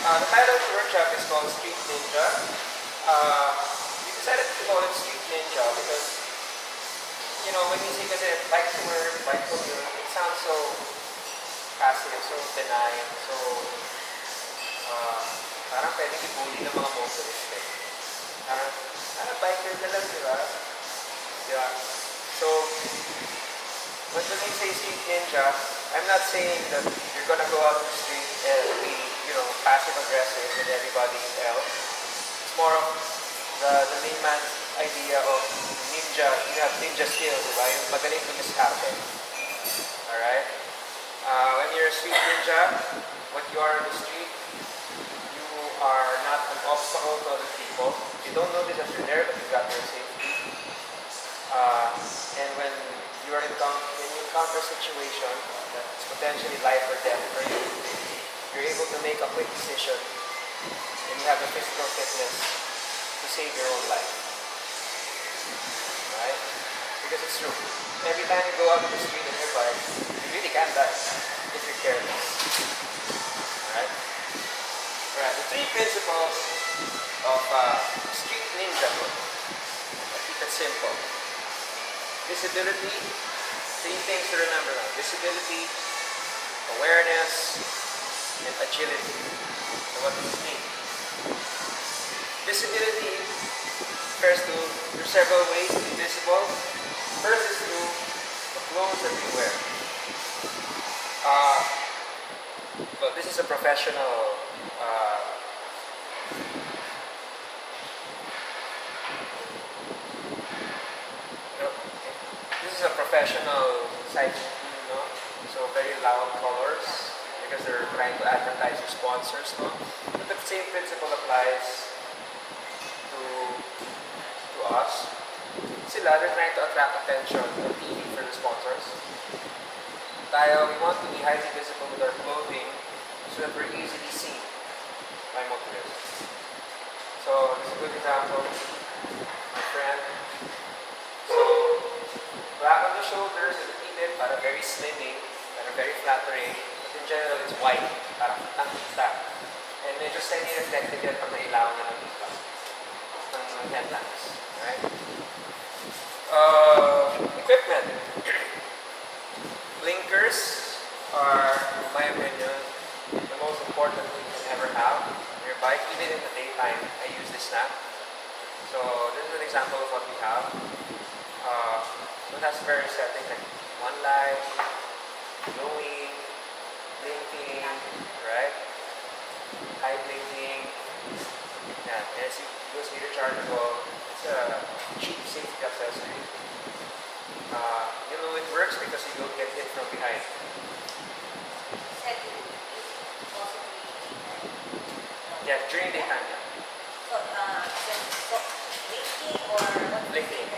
The title of the workshop is called Street Ninja. We decided to call it Street Ninja because, when you say kasi bike to work, bike commute, it sounds so passive, so benign, so parang pwedeng i-bully ng mga motorist eh. Biker ka lang, di ba? Yeah. So, when we say Street Ninja, I'm not saying that you're gonna go out on the street and be, passive-aggressive with everybody else. It's more of the layman's idea of ninja. You have ninja skills, di ba? Yung magaling lumiskarte. Alright? When you're a street ninja, what you are on the street, you are not an obstacle to other people. You don't know this as you're there, but you got your safety. And when you encounter a situation that's potentially life or death for you, you're able to make a quick decision and you have the physical fitness to save your own life. Right? Because it's true. Every time you go out on the street on your bike, you really can die if you're careless. Alright? Alright, the three principles of street ninja mode. I keep it simple. Visibility, three things to remember now. Visibility, awareness, and agility. So what does this mean? Visibility refers to, there's several ways to be visible. First is through the clothes that we wear. Well, this is a professional cycling team, so very loud colors because they're trying to advertise their sponsors, But the same principle applies to us. They're trying to attract attention on TV for the sponsors. We want to be highly visible with our clothing so that we're easily seen by motorists. So this is a good example, my friend. So black on the shoulders is repeated, para very slimming, para very flattering, but in general it's white, para kitang-kita. And medyo semi-reflective yan pag nailawan na ng kita, ng headlamps. Right? Equipment. Blinkers are, in my opinion, the most important thing you can ever have on your bike. Even in the daytime, I use this now. So this is an example of what we have. It has various settings like one light, glowing, blinking, right? High blinking. Yeah, and it's USB rechargeable. It's a cheap safety accessory. It works because you don't get hit from behind. Yeah, during daytime. Yeah. So, blinking or what? Blinking.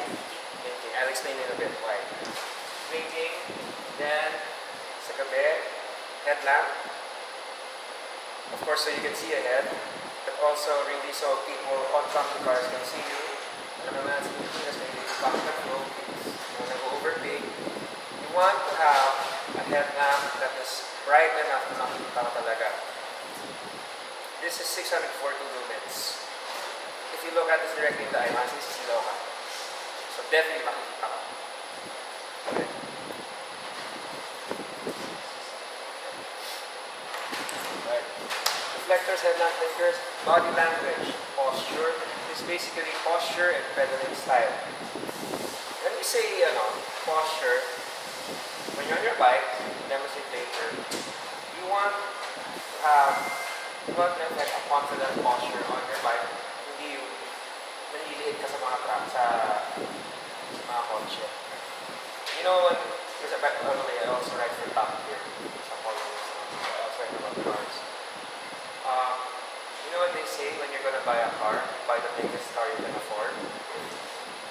I'll explain in a bit why. Blinking, then sa gabi, headlamp. Of course, so you can see ahead, but also really so people on company cars can see you. Alam naman sa Pilipinas, maybe you come back from overtake. You want to have a headlamp that is bright enough to makikita ka talaga. This is 640 lumens. If you look at this directly in the eye, masisilaw ka. So definitely makikita ka. Okay. Right. Reflectors, headlamp blinkers, body language, posture. This is basically posture and pedaling style. When we say posture, when you're on your bike, demonstrate later, you want to have like a confident posture on your bike. Hindi yung naliliit ka sa mga truck sa mga kotse. Because I also ride for Top here. Some points. I also ride about cars. You know what they say when you're gonna buy a car? Buy the biggest car you can afford.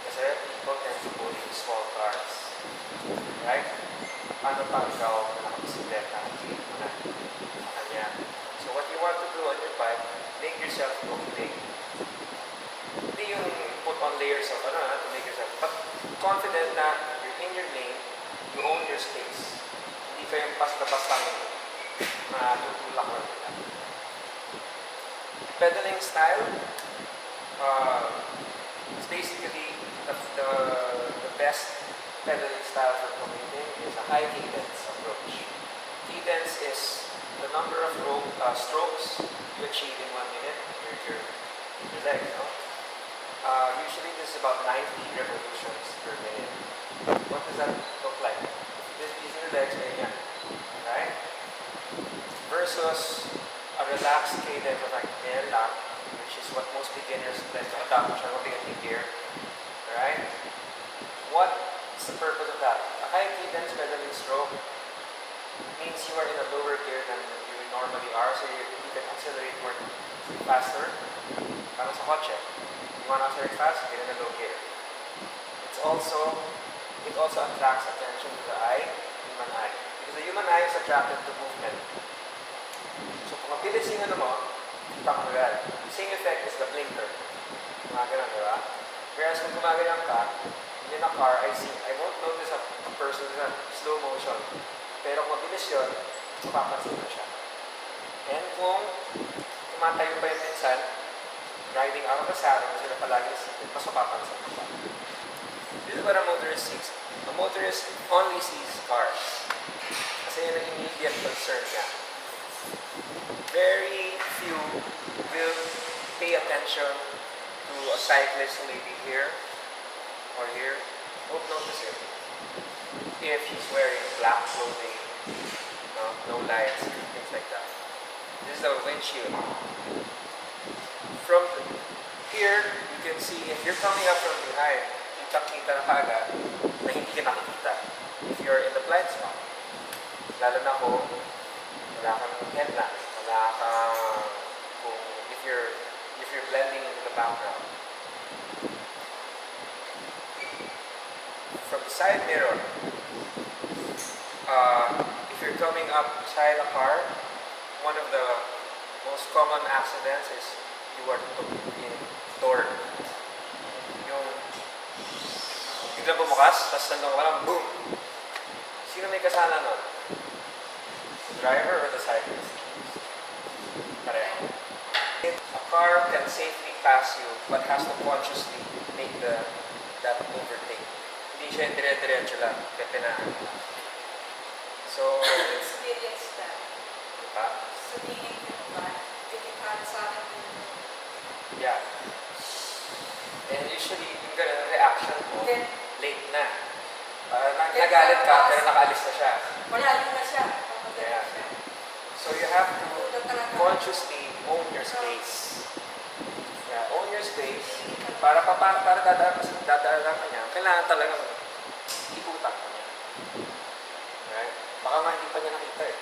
Kasi people tend to go in small cars. Right? Paano pa ikaw na nakabisikleta? Kanya. So what you want to do on your bike, make yourself look big. Hindi yung put on layers of to make yourself, but confident na you're in your lane, you own your space. Hindi ka yung basta-basta matutulak lang nila. pedaling style, it's basically the best pedaling style for commuting is a high cadence approach. Cadence is the number of strokes you achieve in 1 minute. Your leg, no? Usually this is about 90 revolutions per minute. What does that look like? This using your legs, ganyan. Right? Versus a relaxed cadence of like Headlamp, which is what most beginners tend to adopt, which are mabigat yung gear. Right? What's the purpose of that? A high cadence pedaling stroke means you are in a lower gear than you normally are, so you can accelerate more faster. Parang sa kotse. You want to accelerate fast, get in a low gear. It also attracts attention to the human eye. Because the human eye is attracted to movement. So kung mabilis yung ano mo, kita mo agad. The same effect is the blinker. Gumagano'n, di ba? Whereas kung gumagano'n ka, in a car, I won't notice a person in slow motion. Pero kung mabilis yun, mapapansin mo siya. And kung tumatayo pa yun minsan, riding out of the saddle, sila palagi seated, mas mapapansin mo siya. This is what a motorist sees. A motorist only sees cars. Kasi yun ang immediate concern niya. Very few will pay attention to a cyclist who may be here or here. Won't notice him. If he's wearing black clothing, no lights, things like that. This is the windshield. From here, you can see if you're coming up from behind, kita na kaagad na hindi ka nakikita. If you're in the blind spot. Lalo na kung wala kang headlamp, wala kang if you're blending into the background. From the side mirror, if you're coming up beside a car, one of the most common accidents is you are in door. Yung biglang bumukas, tapos nandun ka lang, boom! Sino may kasalanan nun? The driver or the cyclist? Pareho. A car can safely pass you but has to consciously make that overtake. Hindi siya dire-diretso lang, pepinahan. So, Experience that. diba? Sabihin ko ba, pinipad sa akin yung Yeah. And usually, yung ganun reaction mo, then, late na. Nagalit ka, pero nakaalis na siya. malayo na siya. Yeah. So you have to consciously own your space. Yeah, own your space. Para dadaan ka niya, kailangan talagang ikutan ka niya. Right? Baka nga hindi pa niya nakita eh.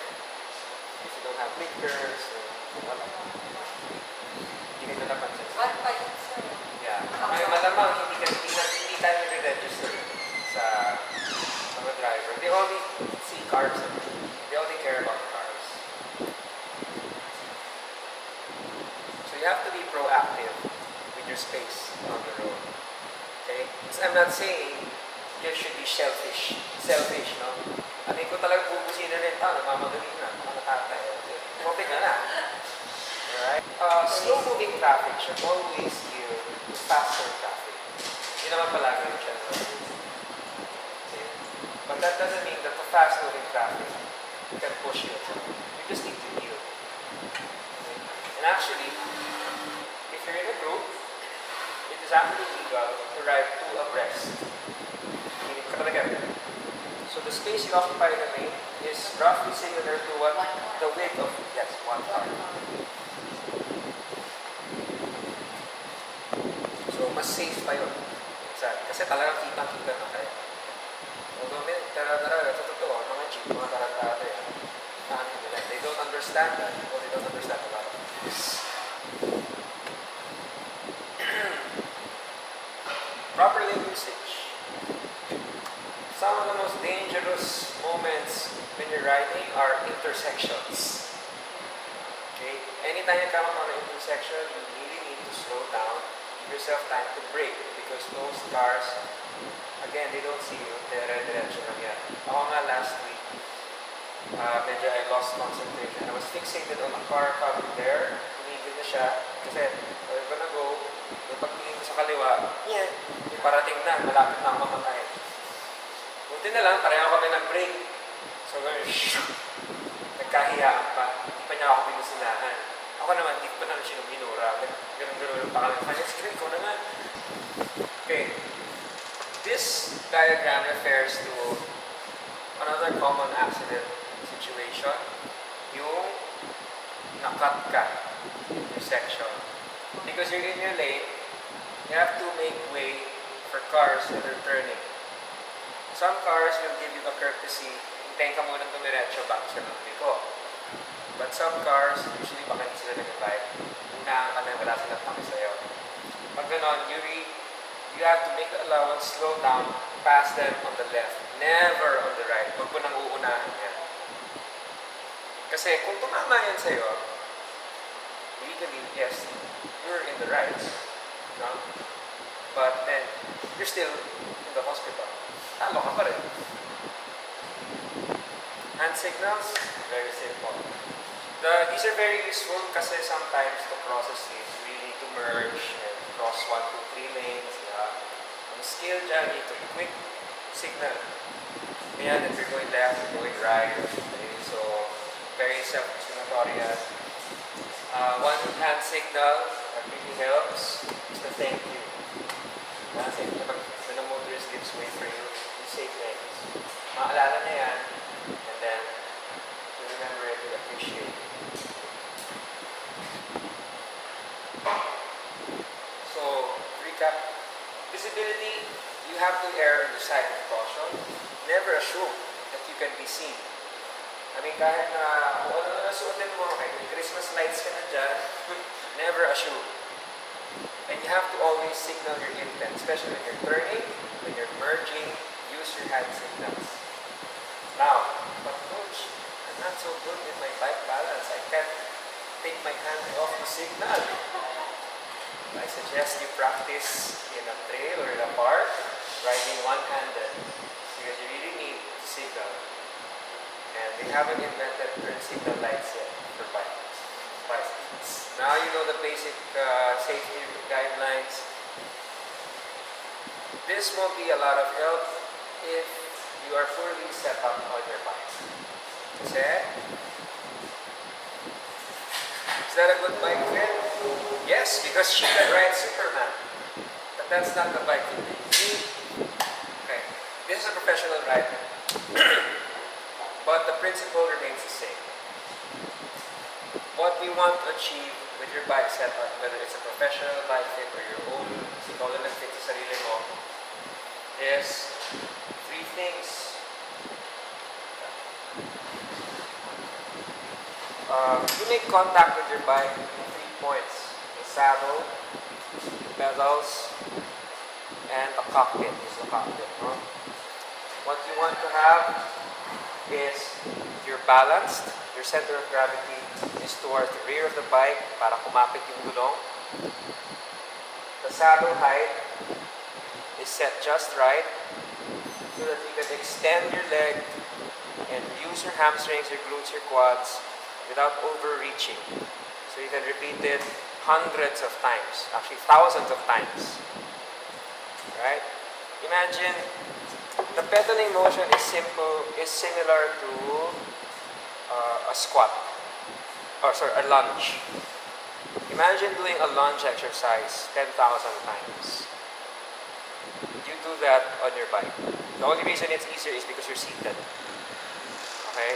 If you don't have blinkers, wala. Hindi ka na napansin. What pa yun, sir? Yeah. May malamang hindi tayo nire-register sa mga driver. They only see cars. They only care about cars. So you have to be proactive with your space on the road. Okay? So I'm not saying you should be selfish, no? Ano ko talaga bubusin na rin tao, namamadali na, mga natatay. Topic na. Alright? Slow-moving traffic should always yield to faster traffic. Yun naman palagi yung general. Okay? But that doesn't mean that the fast-moving traffic can push you. You just need to yield. Okay? And actually, if you're in a group, it is actually legal to ride two abreast. Meaning, katalaga. So the space you occupy in the lane is roughly similar to what the width of, yes, one car. So, mas safe pa yun. Kasi talagang kitang-kita na kayo. Although, sa totoo, mga jeep, mga tarantado yan. They don't understand that. Or they don't understand a lot of this. Proper lane usage. Some of the most dangerous moments when you're riding are intersections. Okay? Anytime you come on an intersection, you really need to slow down, give yourself time to brake because most cars, again, they don't see you. Dire-diretso lang yan. Ako nga last week, medyo I lost concentration. I was fixated on a car coming there. Tumigil na siya. Kasi, we're gonna go. Yung pagtingin ko sa kaliwa, yeah, yung parating na, malapit na ako mamatay. Buti na lang, pareho kami ng break. So, nagkahiyaan pa. Hindi pa niya ako binusilahan. Ako naman, hindi ko pa naman siya minura. Ganun-ganun pa kami. Kanya, sige, ikaw naman. Okay. This diagram refers to another common accident situation. Yung nakat ka intersection. Because you're in your lane, you have to make way for cars that are turning. Some cars will give you a courtesy, hintayin ka munang dumiretso bago sila lumiko. But some cars, usually baka hindi sila nag-bike, unahan ka na wala silang paki sa'yo. Pag ganon, you have to make the allowance, slow down, pass them on the left, never on the right. Huwag mo nang uunahan yan. Kasi kung tumama yan sa'yo, legally, yes, you're in the right. No? But then, you're still in the hospital. Talo ka pa rin. Hand signals, very simple. These are very useful kasi sometimes to process it, we need to merge and cross 1, 2, 3 lanes. On a scale dyan, you need to quick signal. Ayan, if you're going left, you're going right. Okay, so, very self-explanatory yan. One hand signal that really helps is the thank you. Kasi when a motorist gives way for you, you say thanks. Maalala na yan, and then to remember it, to appreciate it. So, recap. Visibility, you have to err on the side of caution. Never assume that you can be seen. I mean, kahit na kung ano na nasuotin mo, kahit may Christmas lights ka na dyan, never assume. And you have to always signal your intent, especially when you're turning, when you're merging, use your hand signals. Now, but coach, I'm not so good with my bike balance. I can't take my hand off the signal. I suggest you practice in a trail or in a park, riding one-handed, because you really need to signal. And they haven't invented turn signal lights yet for bicycles. Now you know the basic safety guidelines. This won't be a lot of help if you are poorly set up on your bike. Kasi, is that a good bike fit? Yes, because she can ride Superman. But that's not the bike fit. Okay, this is a professional rider. But the principle remains the same. What we want to achieve with your bike setup, whether it's a professional bike fit or your own, ikaw lang nag-fit sa sarili mo, is 3 things. You make contact with your bike in 3 points. The saddle, pedals, and a cockpit. This is the cockpit. No? What you want to have is you're balanced, your center of gravity is towards the rear of the bike para kumapit yung gulong. The saddle height is set just right so that you can extend your leg and use your hamstrings, your glutes, your quads without overreaching. So you can repeat it hundreds of times, actually thousands of times. Right? Imagine the pedaling motion is similar to a squat, a lunge. Imagine doing a lunge exercise 10,000 times. You do that on your bike. The only reason it's easier is because you're seated. Okay?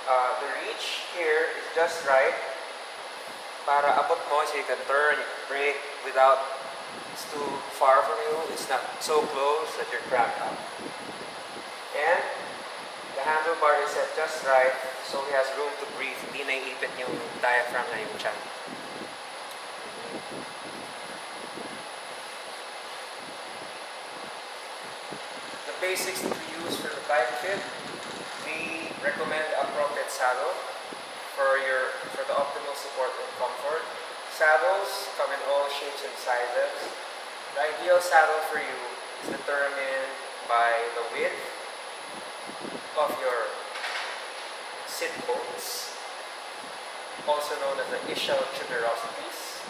The reach here is just right para abot mo so you can turn, you can brake without it's too far from you, it's not so close that you're cramped up. And the handlebar is set just right so he has room to breathe, hindi naiipit yung diaphragm na yung tiyan. The basics that we use for the bike fit, we recommend appropriate saddle for the optimal support and comfort. Saddles come in all shapes and sizes. The ideal saddle for you is determined by the width of your sit bones also known as the ischial tuberosities.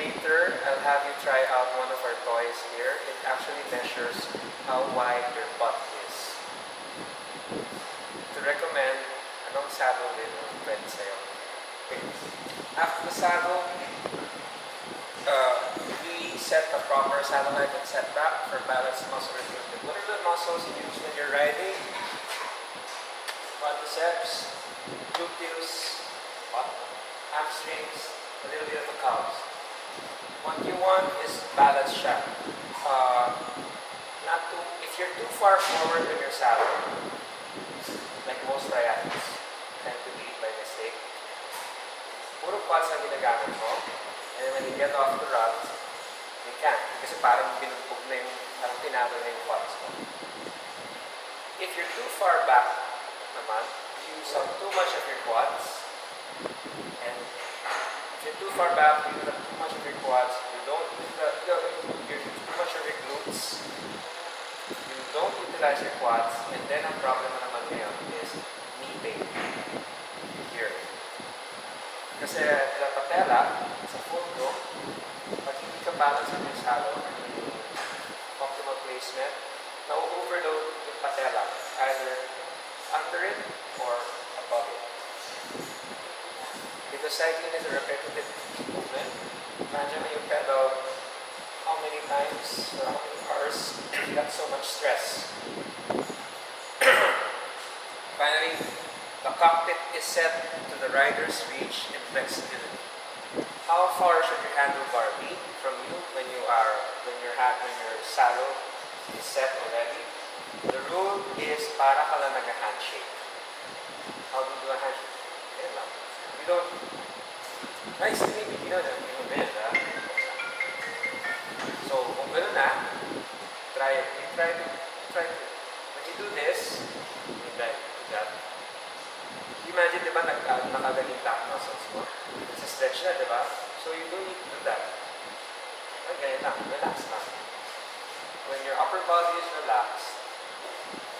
Later, I'll have you try out one of our toys here. It actually measures how wide your butt is. To recommend, anong saddle din ang pwede sa'yo? Okay. After the saddle, we set a proper saddle height and setback for balance muscle recruitment. What are the muscles you use when you're riding? Quadriceps, gluteus, hamstrings, a little bit of the calves. What you want is balance shaft. If you're too far forward in your saddle, like most triathletes tend to be by mistake, puro quads ang ginagamit mo, and when you get off the rut, you can't. Kasi parang binugbog na yung, parang tinalo na yung quads mo. If you're too far back naman, you use up too much of your quads, and if you're too far back, you use up too much of your quads, you don't use too much of your glutes, you don't utilize your quads, and then ang problem naman ngayon is knee pain here. Kasi the patella, sa fondo, pag hindi ka balance on your saddle, optimal placement, na-overload yung patella, either under it or above it. Because cycling is a repetitive movement. Imagine you pedal how many times or how many hours, you got so much stress. Finally, the cockpit is set to the rider's reach and flexibility. How far should your handlebar be from you when your saddle is set already? The rule is para ka lang nag-handshake. How do you do a handshake? Yan lang. You don't, nice to meet you. You know that. So, kung gano'n na, try it. Try it. When you do this, you try to do that. Imagine, di ba, nakagaling back muscles mo. It's a stretch na, di ba? So, you don't need to do that. Ganyan lang. Relax lang. When your upper body is relaxed,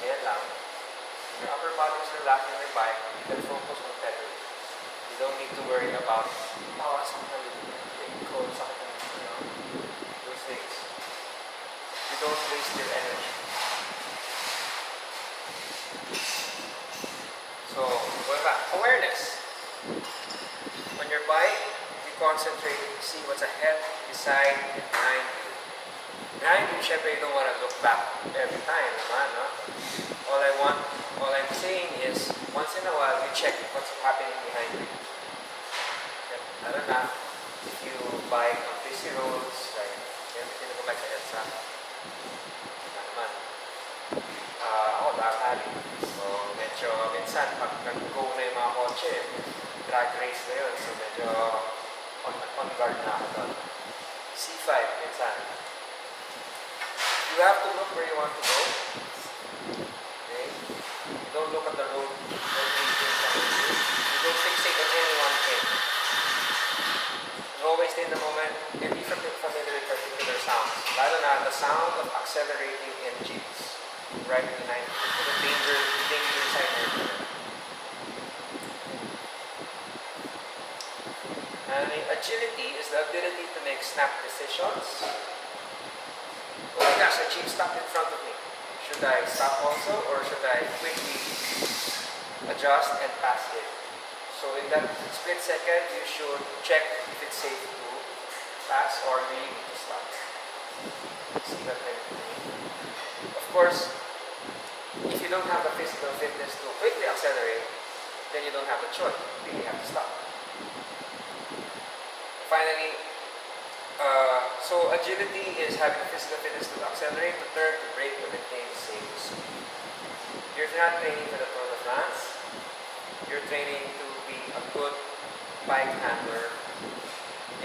ganyan lang. When your upper body is relaxed in your bike, you can focus on pedaling. You don't need to worry about, sometimes you cold, those things. You don't waste your energy. So, going back, awareness. On your bike, you concentrate, see what's ahead, beside, and behind you. Behind you, syempre, you don't want to look back every time, naman, no? All I'm saying is, once in a while, you check what's happening behind you. I don't know, if you bike on busy roads, like, hindi ko bike sa EDSA, naman. Ako, lakali. So, medyo, minsan, pag nag-go na yung mga kotse, drag race na yun. So, medyo on guard na ako doon. C5, minsan. You have to look where you want to go. Okay? You don't look at the road. You don't fixate on any one thing. You always stay in the moment and be familiar with particular sounds. Lalo na the sound of accelerating engines. Right behind the danger sign. And agility is the ability to make snap decisions. Oh my gosh, a jeep stopped in front of me. Should I stop also, or should I quickly adjust and pass it? So in that split second, you should check if it's safe to pass or you need to stop. See that kind of thing. Of course, if you don't have the physical fitness to quickly accelerate, then you don't have a choice. You really have to stop. Finally, so agility is having the physical fitness to accelerate, to turn, to brake, to maintain safe speed. You're not training for the Tour de France. You're training to be a good bike handler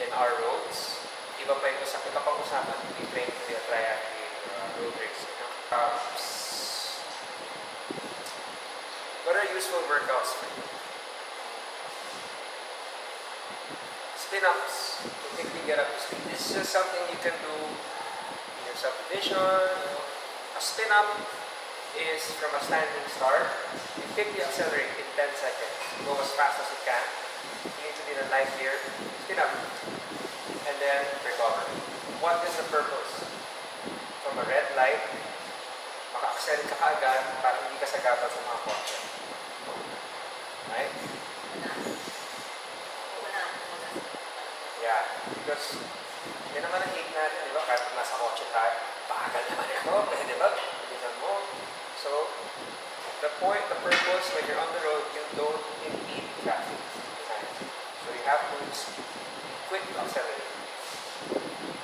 in our roads. Iba pa yung kapag-usapan, you train to be a triathlete or a road racer. What are useful workouts for you? Spin-ups to quickly get up to speed. This is just something you can do in your subdivision. A spin-up is from a standing start. You quickly accelerate in 10 seconds. go as fast as you can. You need to be in a light gear. Spin up. And then recover. What is the purpose? From a red light, maka-accelerate ka kaagad para hindi ka sagabal sa mga kotse. Right? Yeah. Because yan naman ang hate natin, di ba? Kahit nasa kotse tayo, pagal naman ito. Di ba? Bilisan mo. So, the purpose when you're on the road, you don't impede traffic. So you have to quick to accelerate.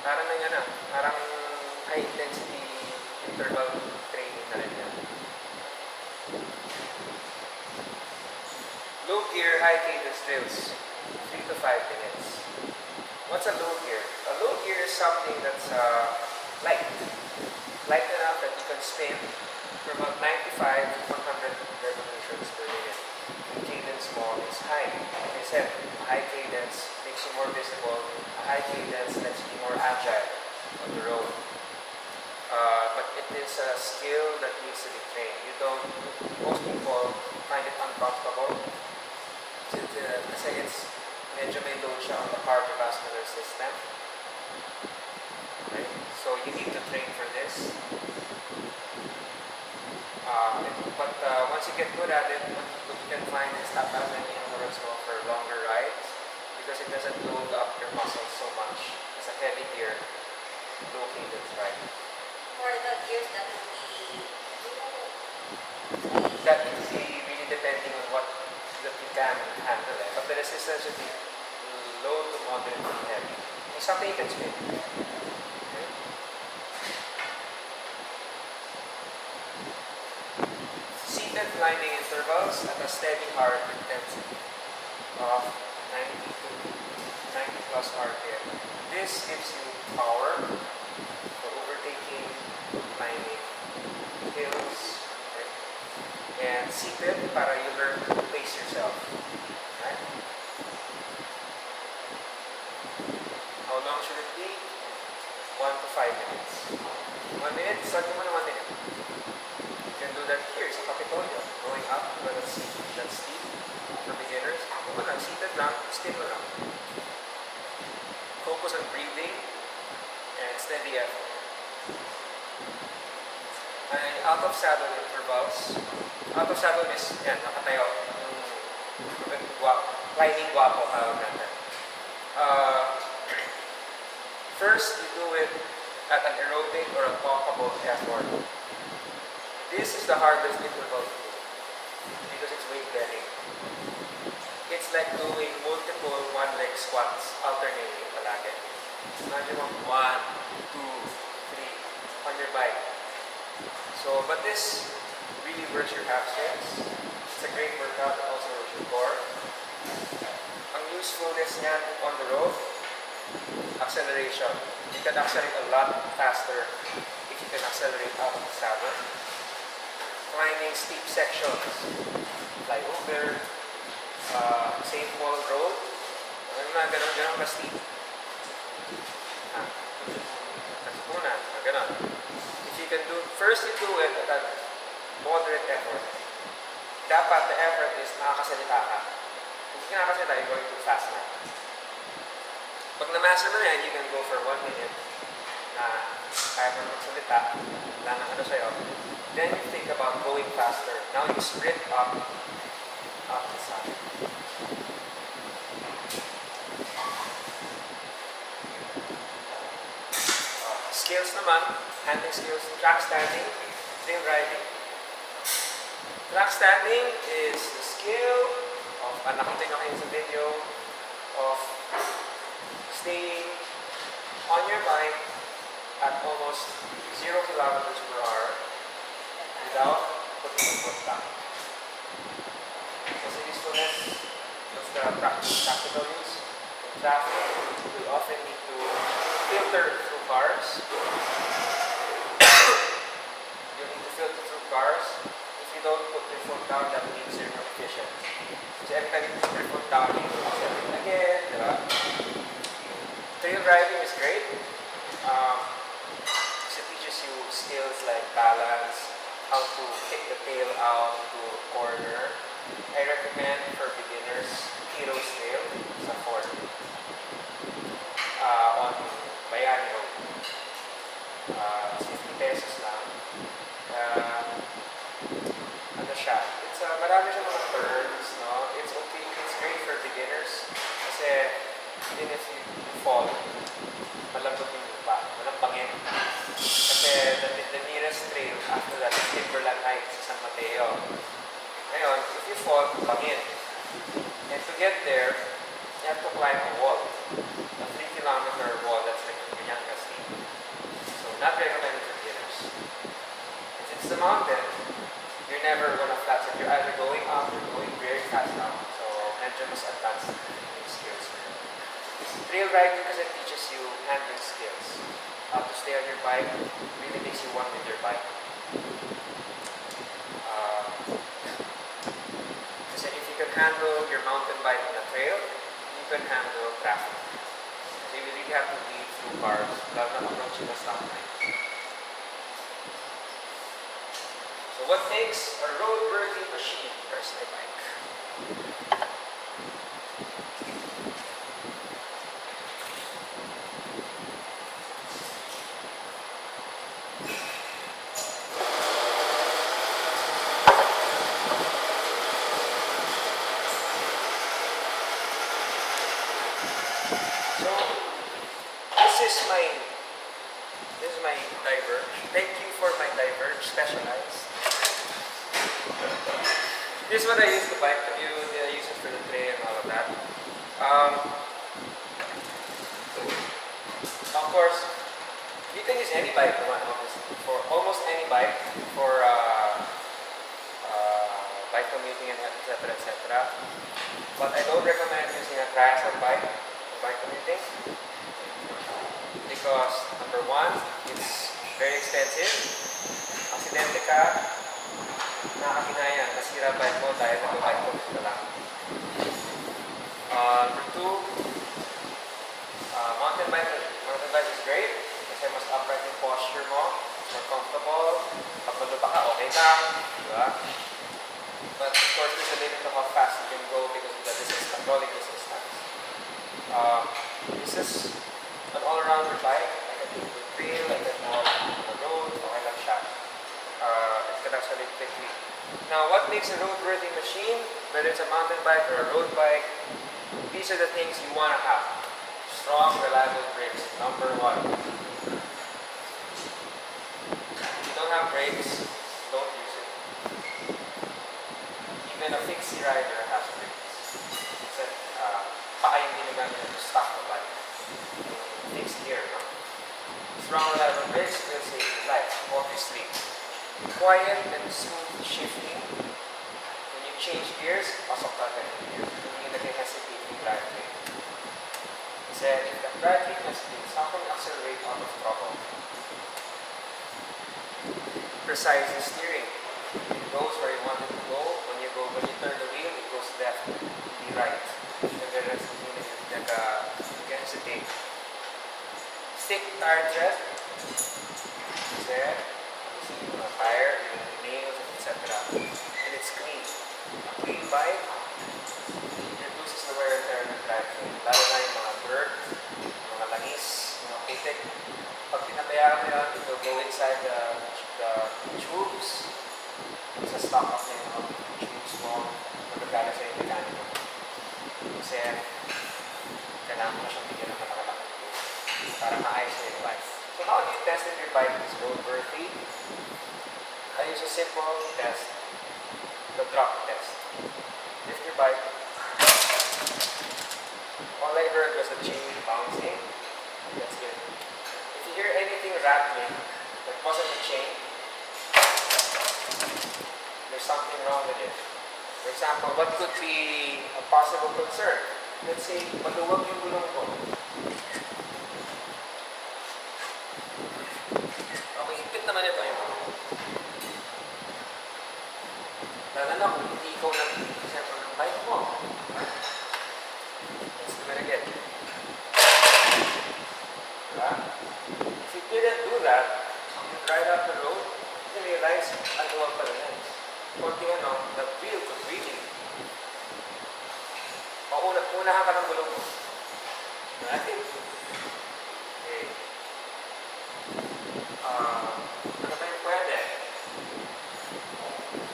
Parang na yan parang high intensity interval training na rin yan. Low gear, high cadence drills, 3 to 5 minutes. What's a low gear? A low gear is something that's light. Light enough that you can spin from about 95 to 100 revolutions per minute. The cadence mo is high. Like I said, high cadence makes you more visible. A high cadence lets you be more agile on the road. But it is a skill that needs to be trained. Most people find it uncomfortable kasi it's medyo may load siya on the cardiovascular system. Right? So you need to train for this. But once you get good at it, what you can find is that many endurance go for longer rides because it doesn't load up your muscles so much. It's a heavy gear, low cadence ride. For the gears that will That will be really depending on what that you can handle. But the resistance should be low to moderately heavy. It's something you can spin. Okay. Seated climbing intervals at a steady heart intensity of 90 to 90 plus RPM. This gives you power for overtaking, climbing hills, okay? And seated para you learn to pace yourself. Right? How long should it be? 1 to 5 minutes. 1 minute, start mo na 1 minute. You can do that here sa Capitolio. Going up, but that's steep for beginners. Kung lang, seated lang, spin mo lang. Focus on breathing and steady effort. And out of saddle intervals. Out of saddle is, yan, nakatayo. Climbing guwapo, tawag natin. First, you do it at an aerobic or a walkable effort. This is the hardest interval to do because it's weight bearing. It's like doing multiple one-leg squats alternating palagi. Imagine mo, 1, 2, 3 on your bike. So, but this really works your hamstrings. It's a great workout. It also works your core. Ang usefulness niyan on the road, acceleration. You can accelerate a lot faster if you can accelerate out of the saddle. Climbing steep sections, flyover, St. Paul Road. Ganun ka steep. Muna, ganun. If you can do, first you do it at a moderate effort. Dapat the effort is nakakasalita ka. Kung hindi nakakasalita, you're going too fast na. Pag na-master mo na yan, you can go for 1 minute na kaya mo magsalita, wala nang ano sa'yo. Then you think about going faster. Now you sprint up the side. Skills naman, handling skills, track standing, trail riding. Track standing is the skill of, nakita nyo kayo sa video, of staying on your bike at almost 0 kilometers per hour without putting your foot down. Kasi usefulness of the practical use in traffic, you often need to filter through cars. You need to filter through cars. If you don't put your foot down, that means you're not efficient. So every time you put your foot down, you will accelerate again. Diba? Trail riding is great. It teaches you skills like balance, how to kick the tail out to a corner. I recommend for beginners medyo mas advanced yung skills. Trail riding kasi teaches you handling skills. How to stay on your bike, really makes you one with your bike. Kasi if you can handle your mountain bike on a trail, you can handle traffic. So you really have to weave through cars, lalo na approaching a stoplight. So what makes a roadworthy machine? Where's my bike? This is my Diverge. Thank you for my Diverge Specialized. This is what I use the bike to do. I use it for the trail and all of that. Of course, you can use any bike obviously, for almost any bike for bike commuting and etc. etc. But I don't recommend using a triathlon bike for bike commuting. Because number one, it's very expensive. Aksidente ka, nakakahinayang, nasira bike mo dahil nag-bike mo ka lang. Number two, mountain bike is great kasi mas upright yung posture mo, more comfortable. Pag malupa ka, okay lang. Diba? But of course, there's a limit to how fast you can go because of the distance, controlling resistance. This is an all-rounder bike. I can do the trail, I can walk on the road, okay lang siya. It can actually quickly. Now, what makes a roadworthy machine, whether it's a mountain bike or a road bike, these are the things you want to have. Strong, reliable brakes, number one. If you don't have brakes, don't use it. Even a fixie rider has brakes. It's a paa yung ginagamit to stop the bike. Fixed gear, no? Strong reliable brakes will save your life, obviously. Quiet and smooth shifting. When you change gears, pasok ka agad yung gear. Hindi nag-hesitate yung drivetrain. Kasi if the drivetrain has been something accelerate out of trouble. Precise steering. It goes where you want it to go. When you turn the wheel, it goes left, be right. And the rest of the nag-hesitate. Stick tire tread. There. See the tire, yung nails, etc. And it's clean. A clean bike reduces the wear and tear ng drivetrain. Lalo na yung mga dirt, mga langis, mga pitik. Pag pinabayaan mo yun, it will go inside the tubes. Sa stock up na yung tubes mo, magagala sa yung mekaniko. Kasi kailangan mo na siyang bigyan ng matakalaki para maayos na yung bike. So how do you test if your bike is roadworthy? I use a simple test, the drop test. Lift your bike. All I heard was the chain bouncing. That's good. If you hear anything rattling that wasn't the chain, there's something wrong with it. For example, what could be a possible concern? Let's say, maluwag yung gulong ko. Okay, higpit naman ito yung lalo na kung hindi ikaw nag-sensor ng bike mo. Let's do it again. Diba? If you didn't do that, you ride up the road, you realize, aluwag pala yan. Konting the wheel could really unahan ka ng gulong mo. Right? Okay. Ano ba yung pwede?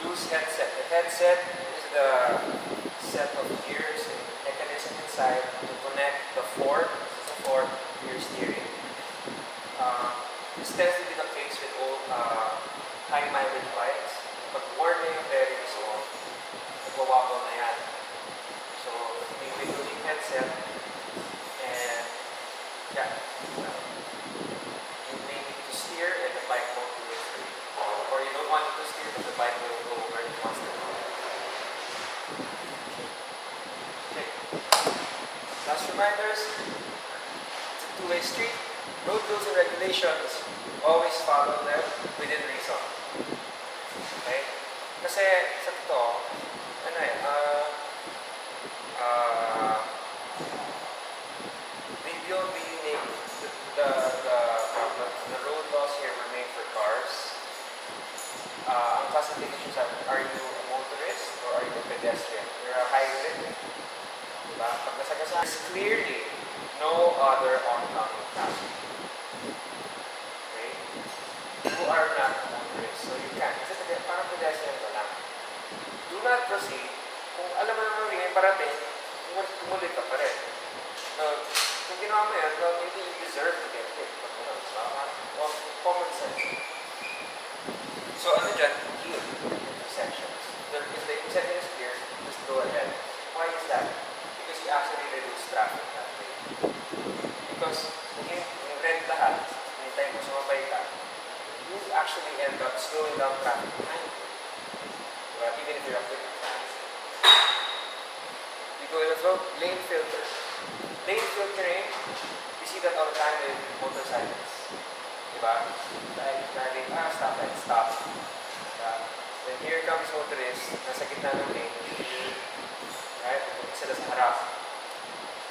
Loose headset. The headset is the set of gears and mechanism inside to connect the fork, this is the fork, to your steering. This tends to be the case with all high-minded bikes. Pag worn na yung bearings mo, nagwawabble na yan. So, may windowing headset and yeah, you may need to steer and the bike won't do it for you. Or you don't want it to steer but the bike will go where it wants to go. Last reminders, it's a two-way street. Road rules and regulations, always follow them within reason. Okay? Kasi sa totoo, you'll be named, the road laws here were made for cars. Ang classifications are you a motorist or are you a pedestrian? You're a hybrid. Diba? Pag nasagasa, there's clearly no other oncoming traffic. Okay? You are not a motorist, so you can't. Kasi parang pedestrian ka lang. Do not proceed. Kung alam mo naman may parating, tumuloy ka pa rin. Kung ginawa mo yan, well, maybe you deserve to get hit. Well, common sense. So, ano dyan? Here, intersections. If the intersection is clear, just go ahead. Why is that? Because you actually reduce traffic that way. Because, kung yung red lahat, anytime mo sumabay ka, you actually end up slowing down traffic behind you. Diba? Even if you're up with you go in as well, lane filter. Lane filtering, you see that all the time with motorcycles. Diba? Like, driving, stop and stop. Then here comes motorist, nasa gitna ng lane. Right? Kung sila sa harap.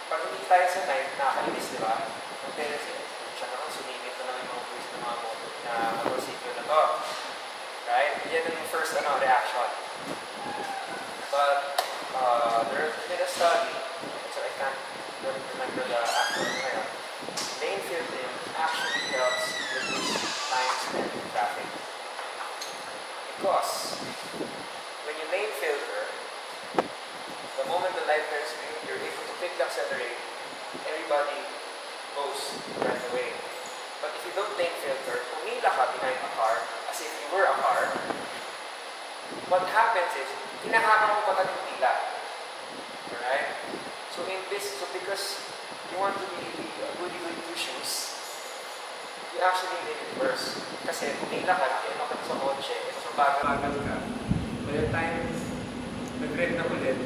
Pag hindi tayo sa night, nakakainis, diba? Ang parents yun, siya naman, sumingit na lang yung mga police ng mga motorcycle na to. Right? Yan ang first reaction. But, there did a study, so I can't remember the actual term. Lane filtering actually helps reduce time spent in traffic. Because when you lane filter, the moment the light turns green, you're able to quickly accelerate. Everybody goes right away. But if you don't lane filter, pumila ka behind a car as if you were a car, what happens is, hinahama mo pa yung pila. Alright? So because you want to be a goody two shoes, you actually make it worse. Kasi pumila ka, nakiano ka sa kotse, so bagal ka. By the time nag-red na ulit,